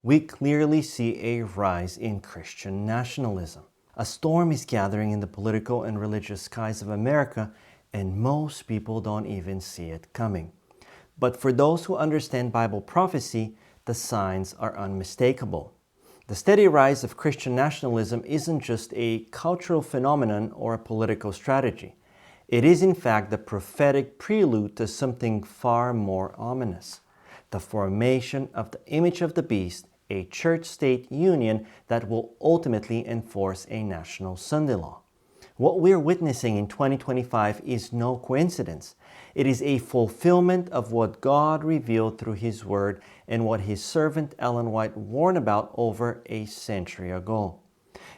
we clearly see a rise in Christian nationalism. A storm is gathering in the political and religious skies of America, and most people don't even see it coming. But for those who understand Bible prophecy, the signs are unmistakable. The steady rise of Christian nationalism isn't just a cultural phenomenon or a political strategy. It is in fact the prophetic prelude to something far more ominous: the formation of the image of the beast, a church-state union that will ultimately enforce a national Sunday law. What we're witnessing in 2025 is no coincidence. It is a fulfillment of what God revealed through His Word and what His servant Ellen White warned about over a century ago.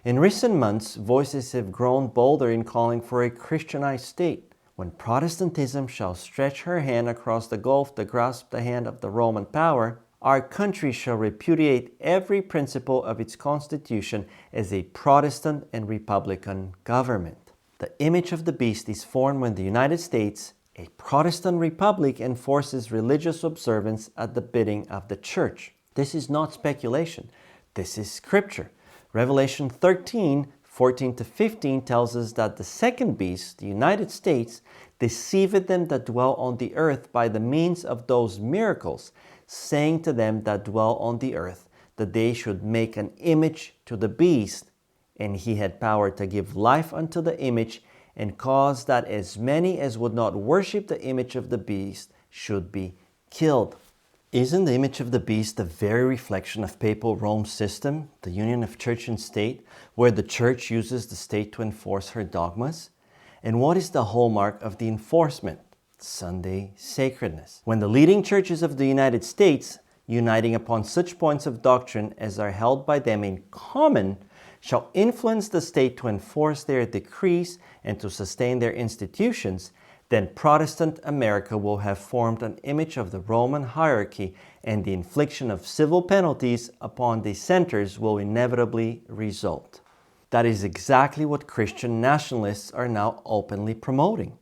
In recent months, voices have grown bolder in calling for a Christianized state. When Protestantism shall stretch her hand across the gulf to grasp the hand of the Roman power, our country shall repudiate every principle of its constitution as a Protestant and Republican government. The image of the beast is formed when the United States, a Protestant republic, enforces religious observance at the bidding of the church. This is not speculation. This is scripture. Revelation 13:14-15 tells us that the second beast, the United States, deceived them that dwell on the earth by the means of those miracles, saying to them that dwell on the earth that they should make an image to the beast, and he had power to give life unto the image, and cause that as many as would not worship the image of the beast should be killed. Isn't the image of the beast the very reflection of papal Rome's system, the union of church and state, where the church uses the state to enforce her dogmas? And what is the hallmark of the enforcement? Sunday sacredness. When the leading churches of the United States, uniting upon such points of doctrine as are held by them in common, shall influence the state to enforce their decrees and to sustain their institutions, then Protestant America will have formed an image of the Roman hierarchy, and the infliction of civil penalties upon dissenters will inevitably result. That is exactly what Christian nationalists are now openly promoting.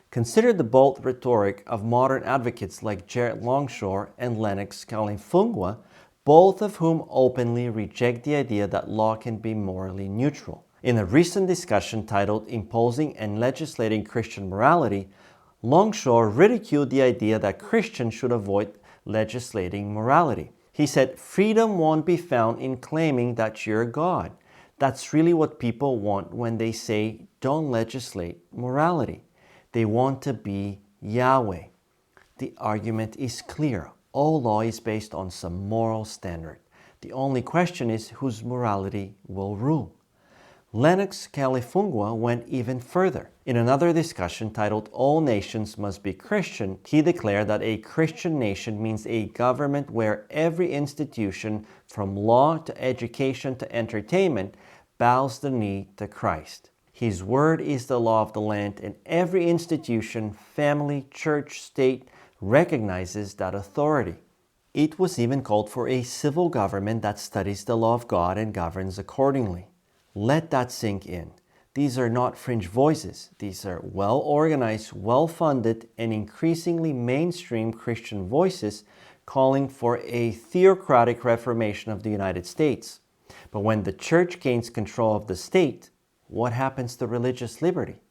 Consider the bold rhetoric of modern advocates like Jared Longshore and Lennox Kalifungwa, both of whom openly reject the idea that law can be morally neutral. In a recent discussion titled "Imposing and Legislating Christian Morality," Longshore ridiculed the idea that Christians should avoid legislating morality. He said, "Freedom won't be found in claiming that you're God. That's really what people want when they say, 'Don't legislate morality.' They want to be Yahweh." The argument is clear. All law is based on some moral standard. The only question is whose morality will rule. Lennox Kalifungwa went even further. In another discussion titled "All Nations Must Be Christian," he declared that a Christian nation means a government where every institution, from law to education to entertainment, bows the knee to Christ. His word is the law of the land, and every institution, family, church, state, recognizes that authority. It was even called for a civil government that studies the law of God and governs accordingly. Let that sink in. These are not fringe voices. These are well-organized, well-funded, and increasingly mainstream Christian voices calling for a theocratic reformation of the United States. But when the church gains control of the state, what happens to religious liberty?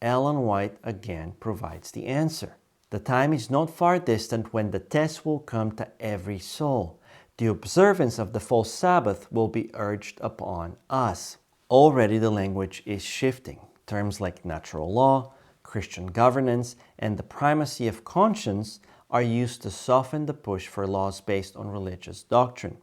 Ellen White again provides the answer. The time is not far distant when the test will come to every soul. The observance of the full Sabbath will be urged upon us. Already the language is shifting. Terms like natural law, Christian governance, and the primacy of conscience are used to soften the push for laws based on religious doctrine.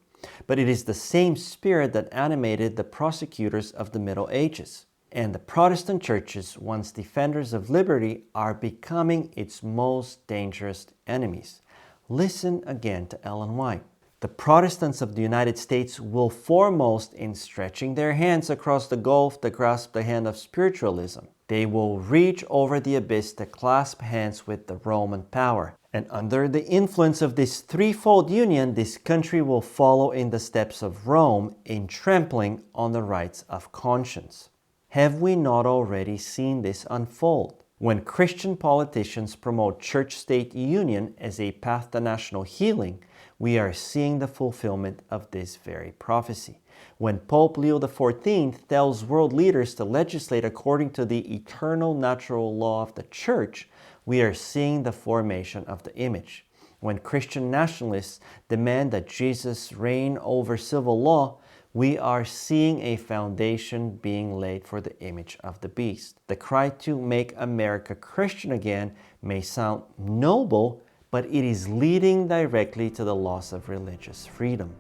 But it is the same spirit that animated the prosecutors of the Middle Ages. And the Protestant churches, once defenders of liberty, are becoming its most dangerous enemies. Listen again to Ellen White. The Protestants of the United States will foremost in stretching their hands across the gulf to grasp the hand of spiritualism. They will reach over the abyss to clasp hands with the Roman power. And under the influence of this threefold union, this country will follow in the steps of Rome in trampling on the rights of conscience. Have we not already seen this unfold? When Christian politicians promote church-state union as a path to national healing, we are seeing the fulfillment of this very prophecy. When Pope Leo XIV tells world leaders to legislate according to the eternal natural law of the Church, we are seeing the formation of the image. When Christian nationalists demand that Jesus reign over civil law, we are seeing a foundation being laid for the image of the beast. The cry to make America Christian again may sound noble, but it is leading directly to the loss of religious freedom.